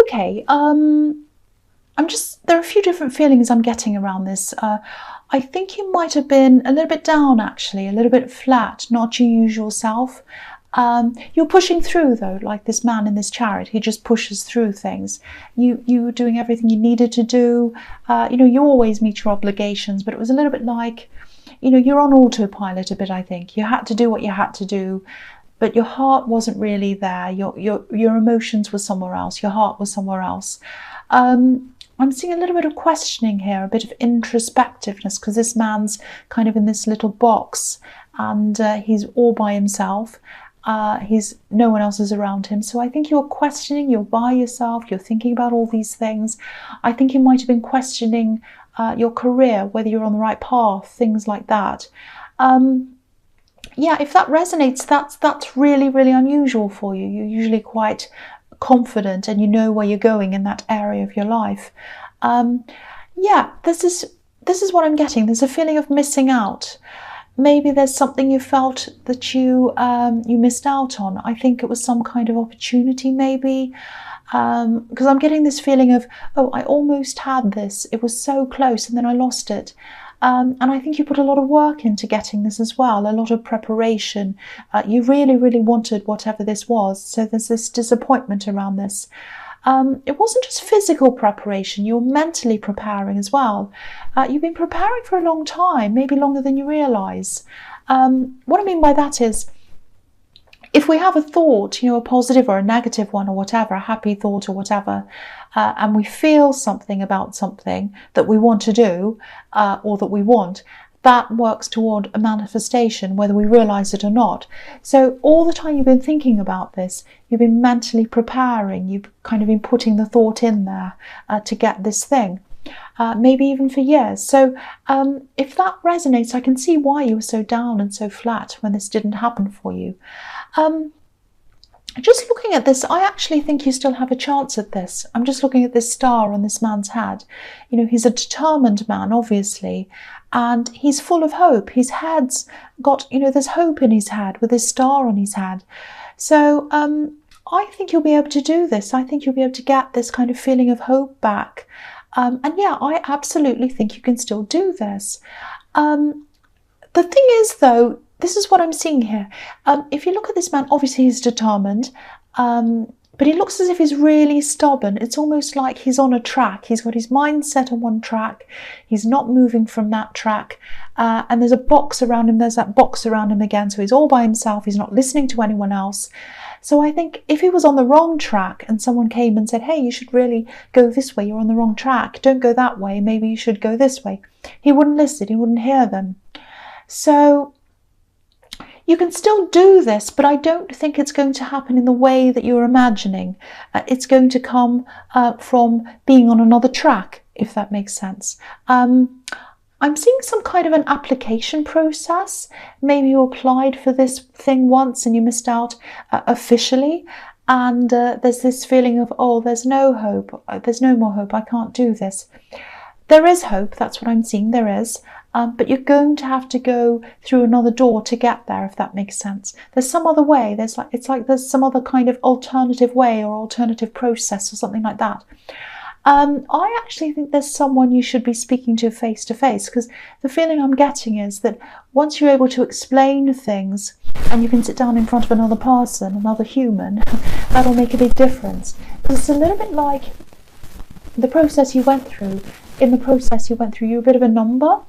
Okay, there are a few different feelings I'm getting around this. I think you might have been a little bit down, actually, a little bit flat, not your usual self. You're pushing through, though, like this man in this chariot. He just pushes through things. You were doing everything you needed to do. You always meet your obligations, but it was a little bit like, you're on autopilot a bit, I think. You had to do what you had to do, but your heart wasn't really there. Your emotions were somewhere else. Your heart was somewhere else. I'm seeing a little bit of questioning here, a bit of introspectiveness, because this man's kind of in this little box and he's all by himself. No one else is around him. So I think you're questioning, you're by yourself, you're thinking about all these things. I think you might have been questioning your career, whether you're on the right path, things like that. Yeah, if that resonates, that's really, really unusual for you. You're usually quite confident and you know where you're going in that area of your life. Yeah, this is what I'm getting. There's a feeling of missing out. Maybe there's something you felt that you missed out on. I think it was some kind of opportunity, maybe, because I'm getting this feeling of, oh, I almost had this. It was so close and then I lost it. And I think you put a lot of work into getting this as well, a lot of preparation. You really, really wanted whatever this was. So there's this disappointment around this. It wasn't just physical preparation, you're mentally preparing as well. You've been preparing for a long time, maybe longer than you realise. What I mean by that is, if we have a thought, a positive or a negative one or whatever, a happy thought or whatever, and we feel something about something that we want to do or that we want, that works toward a manifestation, whether we realise it or not. So all the time you've been thinking about this, you've been mentally preparing, you've kind of been putting the thought in there to get this thing, maybe even for years. So if that resonates, I can see why you were so down and so flat when this didn't happen for you. Just looking at this, I actually think you still have a chance at this. I'm just looking at this star on this man's head. He's a determined man, obviously, and he's full of hope. His head's got, there's hope in his head with this star on his head. So I think you'll be able to do this. I think you'll be able to get this kind of feeling of hope back. And yeah, I absolutely think you can still do this. The thing is, though, this is what I'm seeing here. If you look at this man, obviously he's determined, but he looks as if he's really stubborn. It's almost like he's on a track. He's got his mind set on one track. He's not moving from that track. And there's a box around him. There's that box around him again. So he's all by himself. He's not listening to anyone else. So I think if he was on the wrong track and someone came and said, hey, you should really go this way. You're on the wrong track. Don't go that way. Maybe you should go this way. He wouldn't listen. He wouldn't hear them. So you can still do this, but I don't think it's going to happen in the way that you're imagining. It's going to come from being on another track, if that makes sense. I'm seeing some kind of an application process. Maybe you applied for this thing once and you missed out officially. And there's this feeling of, oh, there's no hope. There's no more hope. I can't do this. There is hope. That's what I'm seeing. There is. But you're going to have to go through another door to get there, if that makes sense. There's some other way. It's like there's some other kind of alternative way or alternative process or something like that. I actually think there's someone you should be speaking to face, because the feeling I'm getting is that once you're able to explain things and you can sit down in front of another person, another human, that'll make a big difference. Because it's a little bit like the process you went through. In the process you went through, you're a bit of a number.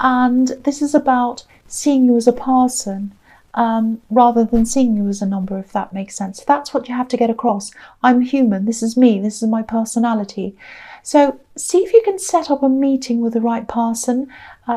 And this is about seeing you as a person rather than seeing you as a number, if that makes sense. That's what you have to get across. I'm human. This is me. This is my personality. So see if you can set up a meeting with the right person.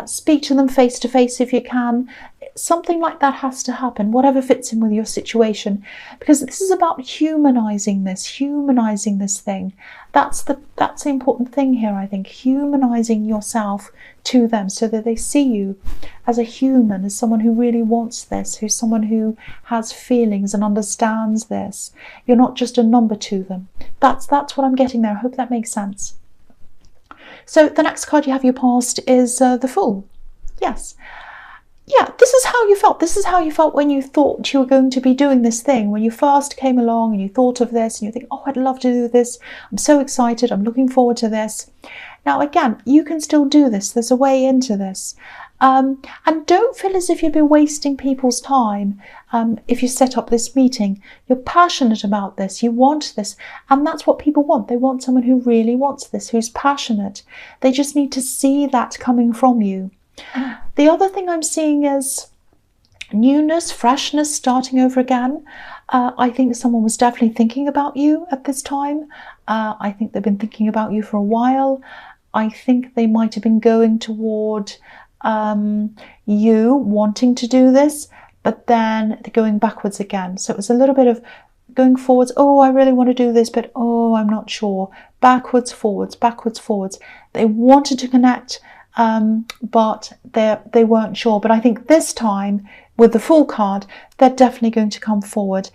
Speak to them face to face if you can. Something like that has to happen, whatever fits in with your situation, because this is about humanizing this thing. That's the important thing here, I think, humanizing yourself to them so that they see you as a human, as someone who really wants this, who's someone who has feelings and understands this. You're not just a number to them. That's what I'm getting there. I hope that makes sense. So the next card you have your past is the Fool. Yes. yeah, this is how you felt. This is how you felt when you thought you were going to be doing this thing. When you first came along and you thought of this and you think, oh, I'd love to do this. I'm so excited. I'm looking forward to this. Now, again, you can still do this. There's a way into this. And don't feel as if you've been wasting people's time if you set up this meeting. You're passionate about this. You want this. And that's what people want. They want someone who really wants this, who's passionate. They just need to see that coming from you. The other thing I'm seeing is newness, freshness, starting over again. I think someone was definitely thinking about you at this time. I think they've been thinking about you for a while. I think they might have been going toward you wanting to do this, but then they're going backwards again. So it was a little bit of going forwards. Oh, I really want to do this, but oh, I'm not sure. Backwards, forwards, backwards, forwards. They wanted to connect, but they weren't sure. But I think this time with the Fool card, they're definitely going to come forward.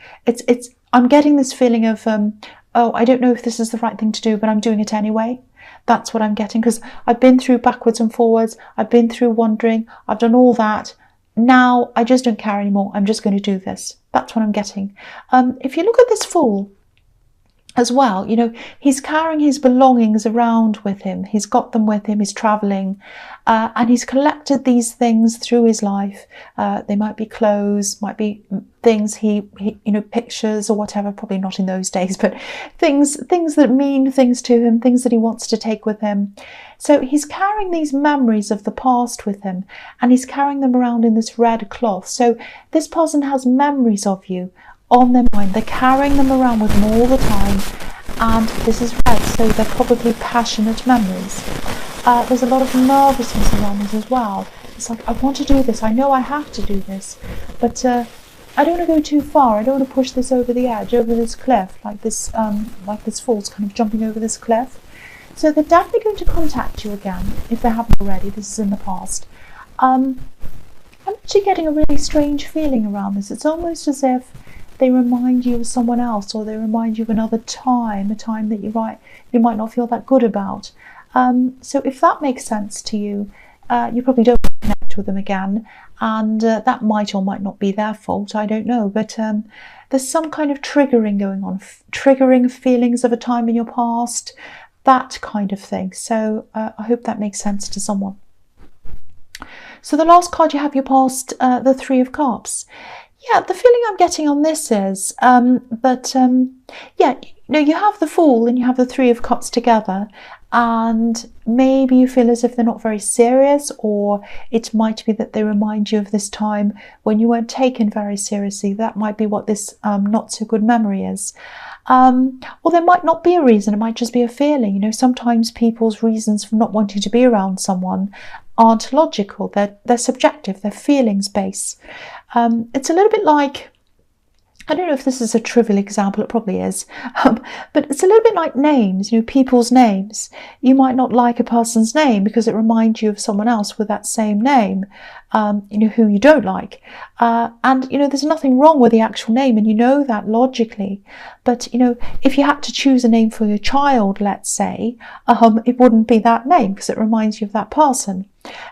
I'm getting this feeling of, oh, I don't know if this is the right thing to do, but I'm doing it anyway. That's what I'm getting, because I've been through backwards and forwards. I've been through wondering. I've done all that. Now I just don't care anymore. I'm just going to do this. That's what I'm getting. If you look at this Fool as well, you know, he's carrying his belongings around with him. He's got them with him. He's traveling, and he's collected these things through his life. They might be clothes, might be things he you know, pictures or whatever. Probably not in those days, but things that mean things to him, things that he wants to take with him. So he's carrying these memories of the past with him, and he's carrying them around in this red cloth. So this person has memories of you on their mind. They're carrying them around with them all the time, and this is red, so they're probably passionate memories. There's a lot of nervousness around this as well. It's like, I want to do this, I know I have to do this, but I don't want to go too far. I don't want to push this over the edge, over this cliff, like this Fool's kind of jumping over this cliff. So they're definitely going to contact you again if they haven't already. This is in the past. I'm actually getting a really strange feeling around this. It's almost as if they remind you of someone else, or they remind you of another time, a time that you might not feel that good about. So if that makes sense to you, you probably don't connect with them again, and that might or might not be their fault, I don't know, but there's some kind of triggering going on, triggering feelings of a time in your past, that kind of thing. So I hope that makes sense to someone. So the last card you have your past, the Three of Cups. Yeah, the feeling I'm getting on this is yeah, you know, you have the Fool and you have the Three of Cups together, and maybe you feel as if they're not very serious, or it might be that they remind you of this time when you weren't taken very seriously. That might be what this not so good memory is. Or there might not be a reason, it might just be a feeling. You know, sometimes people's reasons for not wanting to be around someone aren't logical, they're subjective, they're feelings based. It's a little bit like, I don't know if this is a trivial example, it probably is, but it's a little bit like names, you know, people's names. You might not like a person's name because it reminds you of someone else with that same name, you know, who you don't like. And, you know, there's nothing wrong with the actual name, and you know that logically. But, you know, if you had to choose a name for your child, let's say, it wouldn't be that name because it reminds you of that person.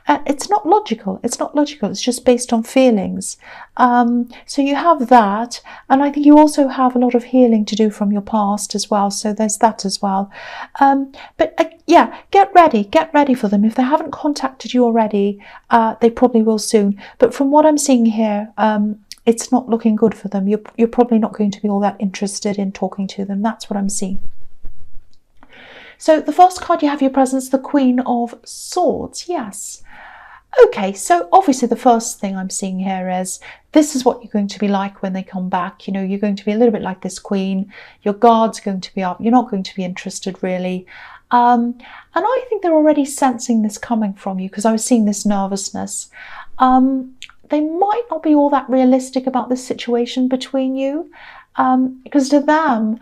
It's not logical. It's not logical. It's just based on feelings. So you have that, and I think you also have a lot of healing to do from your past as well. So there's that as well. But yeah, get ready for them. If they haven't contacted you already, they probably will soon. But from what I'm seeing here, it's not looking good for them. You're probably not going to be all that interested in talking to them. That's what I'm seeing. So the first card you have your presence, the Queen of Swords. Yes. Okay, so obviously the first thing I'm seeing here is this is what you're going to be like when they come back. You know, you're going to be a little bit like this Queen. Your guard's going to be up. You're not going to be interested really. And I think they're already sensing this coming from you, because I was seeing this nervousness. They might not be all that realistic about this situation between you, because to them,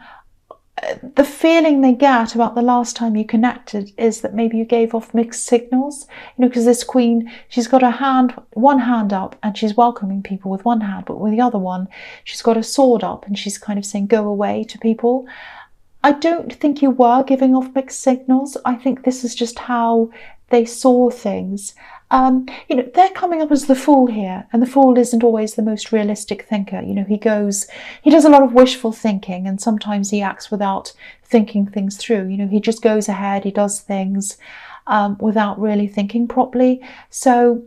the feeling they get about the last time you connected is that maybe you gave off mixed signals, you know, because this Queen, she's got one hand up and she's welcoming people with one hand, but with the other one, she's got a sword up and she's kind of saying, go away to people. I don't think you were giving off mixed signals. I think this is just how they saw things. They're coming up as the Fool here, and the Fool isn't always the most realistic thinker. He does a lot of wishful thinking, and sometimes he acts without thinking things through. He just goes ahead, he does things without really thinking properly. So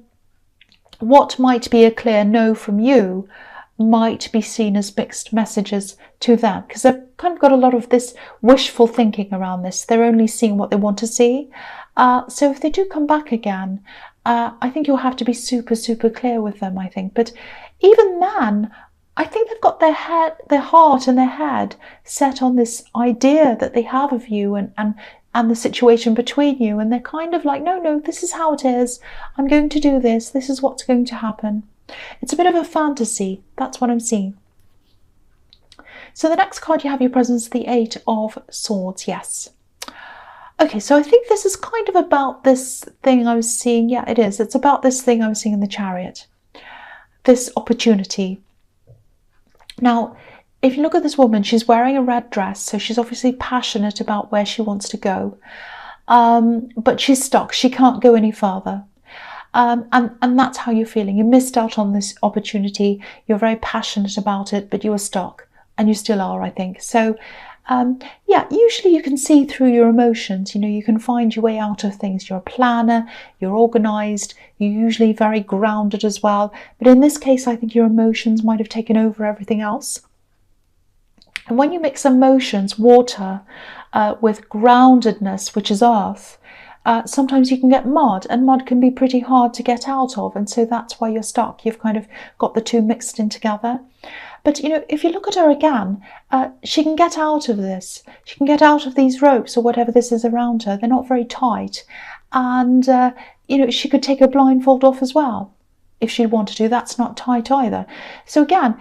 what might be a clear no from you might be seen as mixed messages to them, because they've kind of got a lot of this wishful thinking around this. They're only seeing what they want to see. So if they do come back again, I think you'll have to be super, super clear with them, I think. But even then, I think they've got their heart and their head set on this idea that they have of you and the situation between you. And they're kind of like, no, this is how it is. I'm going to do this. This is what's going to happen. It's a bit of a fantasy. That's what I'm seeing. So the next card you have your presence, the Eight of Swords. Yes. Okay, so I think this is kind of about this thing I was seeing. Yeah, it is. It's about this thing I was seeing in the Chariot. This opportunity. Now, if you look at this woman, she's wearing a red dress, so she's obviously passionate about where she wants to go. But she's stuck. She can't go any further. And that's how you're feeling. You missed out on this opportunity. You're very passionate about it, but you were stuck. And you still are, I think. So, yeah, usually you can see through your emotions. You can find your way out of things. You're a planner, you're organised, you're usually very grounded as well. But in this case, I think your emotions might have taken over everything else. And when you mix emotions, water, with groundedness, which is earth, sometimes you can get mud, and mud can be pretty hard to get out of. And so that's why you're stuck. You've kind of got the two mixed in together. But, if you look at her again, she can get out of this. She can get out of these ropes or whatever this is around her. They're not very tight. And, she could take her blindfold off as well if she'd want to do. That's not tight either. So again,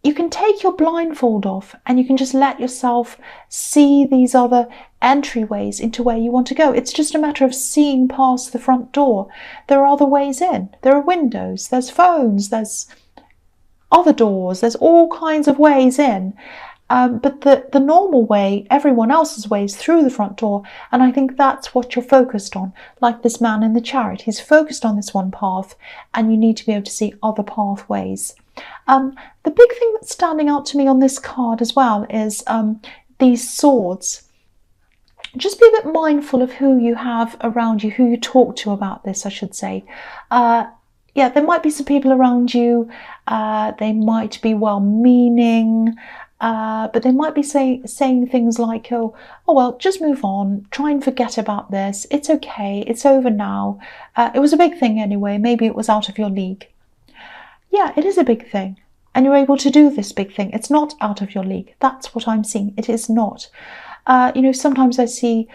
you can take your blindfold off and you can just let yourself see these other entryways into where you want to go. It's just a matter of seeing past the front door. There are other ways in. There are windows, there's phones, there's other doors, there's all kinds of ways in. But the normal way, everyone else's way, is through the front door. And I think that's what you're focused on. Like this man in the Chariot, he's focused on this one path, and you need to be able to see other pathways. The big thing that's standing out to me on this card as well is these swords. Just be a bit mindful of who you have around you, who you talk to about this, I should say. Yeah, there might be some people around you, they might be well-meaning, but they might be saying things like, oh, well, just move on, try and forget about this, it's okay, it's over now, it was a big thing anyway, maybe it was out of your league. Yeah, it is a big thing, and you're able to do this big thing. It's not out of your league. That's what I'm seeing. It is not. Sometimes I see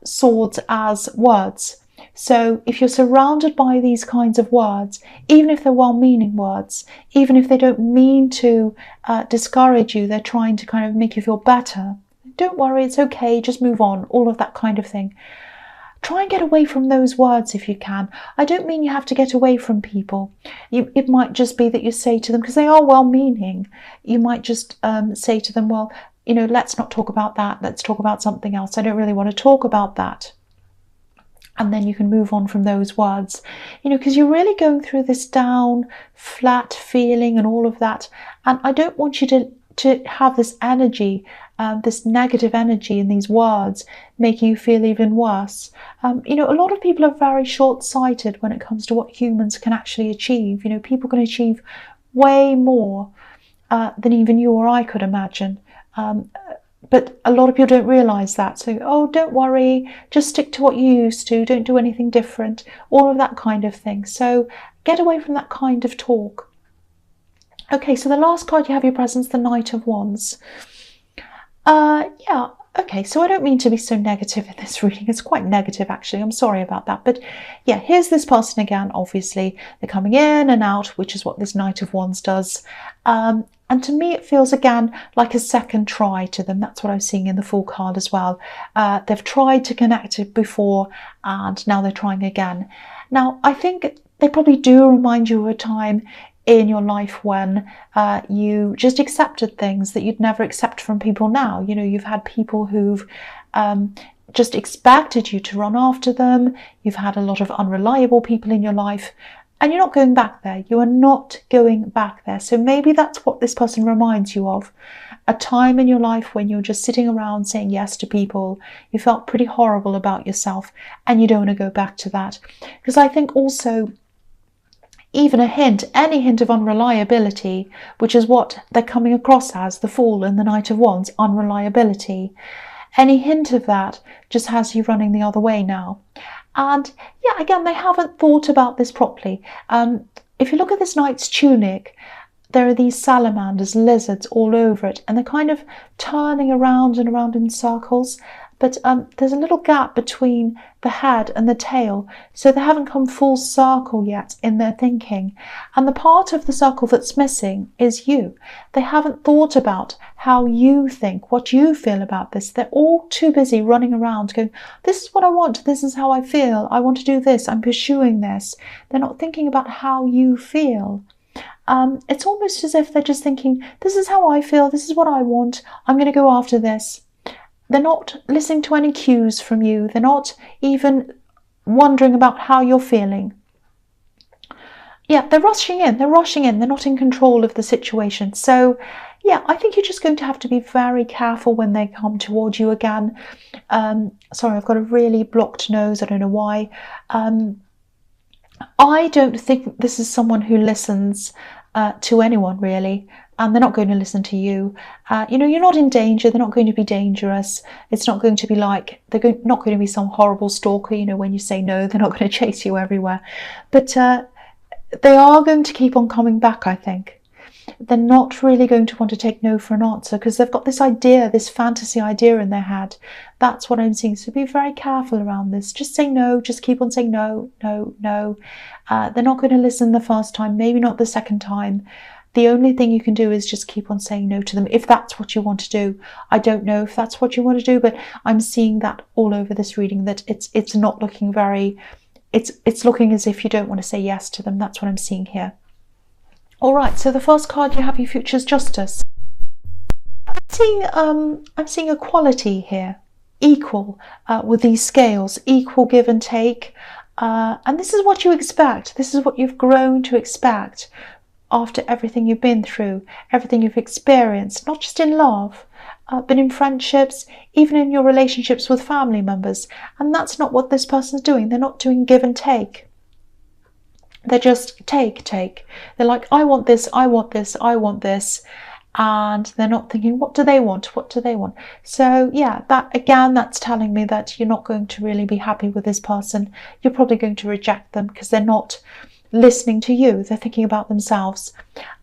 swords as words. So if you're surrounded by these kinds of words, even if they're well-meaning words, even if they don't mean to discourage you, they're trying to kind of make you feel better. Don't worry, it's okay, just move on, all of that kind of thing. Try and get away from those words if you can. I don't mean you have to get away from people. It might just be that you say to them, because they are well-meaning, you might just say to them, well, let's not talk about that. Let's talk about something else. I don't really want to talk about that. And then you can move on from those words, because you're really going through this down, flat feeling and all of that. And I don't want you to have this energy, this negative energy in these words, making you feel even worse. A lot of people are very short-sighted when it comes to what humans can actually achieve. People can achieve way more than even you or I could imagine. But a lot of people don't realise that. So, oh, don't worry, just stick to what you used to, don't do anything different, all of that kind of thing. So get away from that kind of talk. Okay, so the last card you have your presence, the Knight of Wands. Yeah, okay, so I don't mean to be so negative in this reading. It's quite negative, actually. I'm sorry about that. But yeah, here's this person again, obviously. They're coming in and out, which is what this Knight of Wands does. And to me, it feels, again, like a second try to them. That's what I'm seeing in the Fool card as well. They've tried to connect it before, and now they're trying again. Now, I think they probably do remind you of a time in your life when you just accepted things that you'd never accept from people now. You know, you've had people who've just expected you to run after them. You've had a lot of unreliable people in your life, and you're not going back there. You are not going back there. So maybe that's what this person reminds you of. A time in your life when you're just sitting around saying yes to people. You felt pretty horrible about yourself, and you don't want to go back to that. Because I think also, even a hint, any hint of unreliability, which is what they're coming across as, the Fool and the Knight of Wands, unreliability, any hint of that just has you running the other way now. And yeah, again, they haven't thought about this properly. If you look at this knight's tunic, there are these salamanders, lizards all over it, and they're kind of turning around and around in circles. But there's a little gap between the head and the tail, so they haven't come full circle yet in their thinking. And the part of the circle that's missing is you. They haven't thought about how you think, what you feel about this. They're all too busy running around going, this is what I want, this is how I feel, I want to do this, I'm pursuing this. They're not thinking about how you feel. It's almost as if they're just thinking, this is how I feel, this is what I want, I'm going to go after this. They're not listening to any cues from you. They're not even wondering about how you're feeling. Yeah, they're rushing in. They're rushing in. They're not in control of the situation. So, yeah, I think you're just going to have to be very careful when they come towards you again. Sorry, I've got a really blocked nose. I don't know why. I don't think this is someone who listens to anyone, really. And they're not going to listen to you. You know, you're not in danger. They're not going to be dangerous. It's not going to be like, not going to be some horrible stalker. You know, when you say no, they're not going to chase you everywhere. But they are going to keep on coming back, I think. They're not really going to want to take no for an answer, because they've got this idea, this fantasy idea in their head. That's what I'm seeing. So be very careful around this. Just say no. Just keep on saying no, no, no. They're not going to listen the first time, maybe not the second time. The only thing you can do is just keep on saying no to them, if that's what you want to do. I don't know if that's what you want to do, but I'm seeing that all over this reading, that it's not looking very, it's looking as if you don't want to say yes to them. That's what I'm seeing here. All right, so the first card you have, your Future's Justice. I'm seeing equality here, equal with these scales, equal give and take. And this is what you expect. This is what you've grown to expect after everything you've been through, everything you've experienced, not just in love, but in friendships, even in your relationships with family members. And that's not what this person's doing. They're not doing give and take. They're just take. They're like, I want this, I want this, I want this. And they're not thinking, what do they want? What do they want? So yeah, that again, that's telling me that you're not going to really be happy with this person. You're probably going to reject them because they're not listening to you. They're thinking about themselves.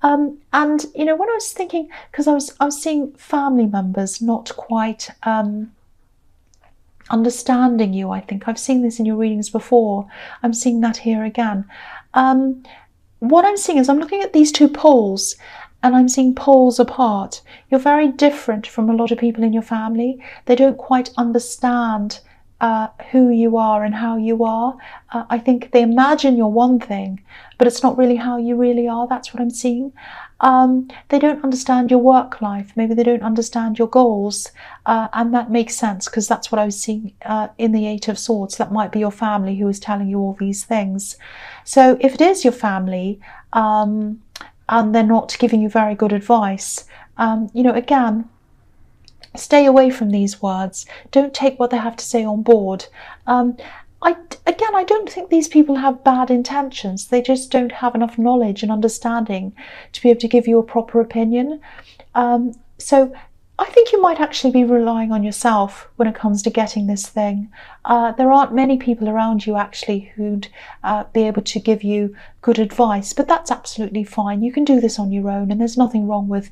And you know, when I was thinking, because I was seeing family members not quite understanding you. I think I've seen this in your readings before. I'm seeing that here again. What I'm seeing is I'm looking at these two poles, and I'm seeing poles apart. You're very different from a lot of people in your family. They don't quite understand who you are and how you are. I think they imagine you're one thing, but it's not really how you really are. That's what I'm seeing. They don't understand your work life. Maybe they don't understand your goals. And that makes sense, because that's what I was seeing in the Eight of Swords. That might be your family who is telling you all these things. So if it is your family, and they're not giving you very good advice, you know, again, stay away from these words. Don't take what they have to say on board. I don't think these people have bad intentions. They just don't have enough knowledge and understanding to be able to give you a proper opinion. So I think you might actually be relying on yourself when it comes to getting this thing. There aren't many people around you actually who'd be able to give you good advice, but that's absolutely fine. You can do this on your own, and there's nothing wrong with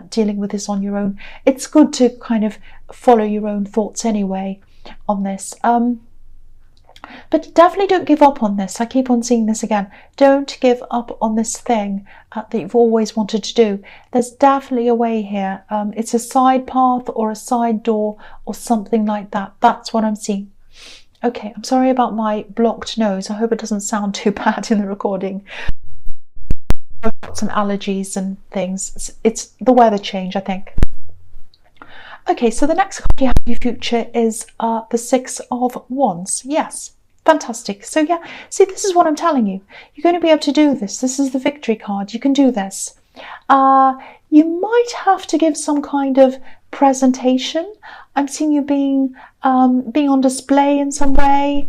dealing with this on your own. It's good to kind of follow your own thoughts anyway on this. But definitely don't give up on this. I keep on seeing this again. Don't give up on this thing that you've always wanted to do. There's definitely a way here. It's a side path or a side door or something like that. That's what I'm seeing. Okay, I'm sorry about my blocked nose. I hope it doesn't sound too bad in the recording. I've got some allergies and things. It's the weather change, I think. Okay, so the next card you have in your future is the Six of Wands. Yes, fantastic. So yeah, see, this is what I'm telling you. You're going to be able to do this. This is the victory card. You can do this. You might have to give some kind of presentation. I'm seeing you being on display in some way.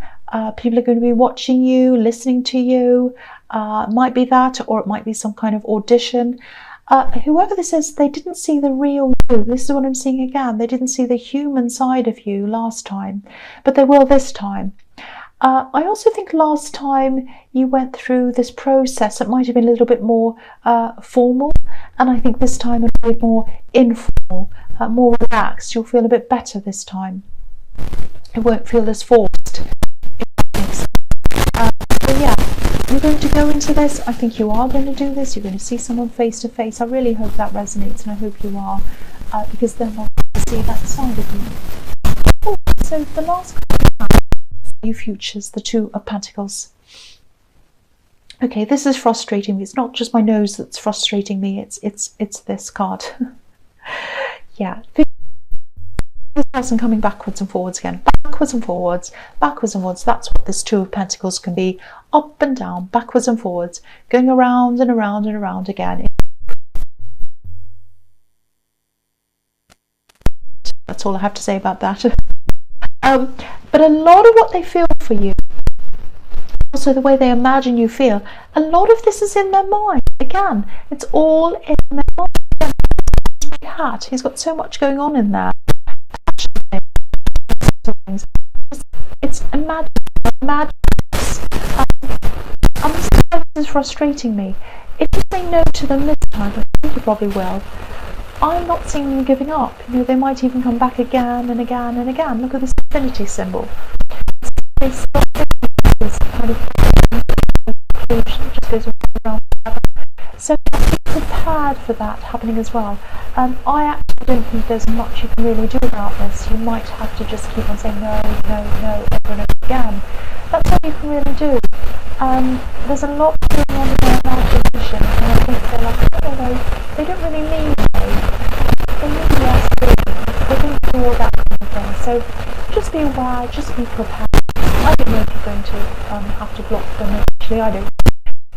People are going to be watching you, listening to you. It might be that, or it might be some kind of audition. Whoever this is, they didn't see the real you. This is what I'm seeing again. They didn't see the human side of you last time, but they will this time. I also think last time you went through this process, it might have been a little bit more formal, and I think this time it'll be more informal, more relaxed. You'll feel a bit better this time. It won't feel as forced. So yeah, you're going to go into this. I think you are going to do this. You're going to see someone face to face. I really hope that resonates, and I hope you are, because then they'll see that side of you. Oh, so the last card for you futures, the Two of Pentacles. Okay, this is frustrating me. It's not just my nose that's frustrating me. It's this card. Yeah. This person coming backwards and forwards again, backwards and forwards, backwards and forwards. That's what this Two of Pentacles can be. Up and down, backwards and forwards, going around and around and around again. That's all I have to say about that. But a lot of what they feel for you, also the way they imagine you feel, a lot of this is in their mind. Again, it's all in their mind. He's got so much going on in there. It's imagine. This is frustrating me. If you say no to them this time, I think you probably will, I'm not seeing them giving up. You know, they might even come back again and again and again. Look at this infinity symbol. They stop this kind of conclusion, just goes around forever. So be prepared for that happening as well. I actually don't think there's much you can really do about this. You might have to just keep on saying no, no, no, over and over again. That's all you can really do. There's a lot going on in their imagination, and I think they're like, oh no, they don't really need me. They need less doing. They don't do all that kind of thing. So just be aware, just be prepared. I don't know if you're going to have to block them. Actually, I don't.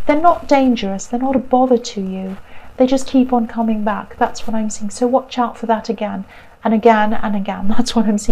They're not dangerous. They're not a bother to you. They just keep on coming back. That's what I'm seeing. So watch out for that again and again and again. That's what I'm seeing.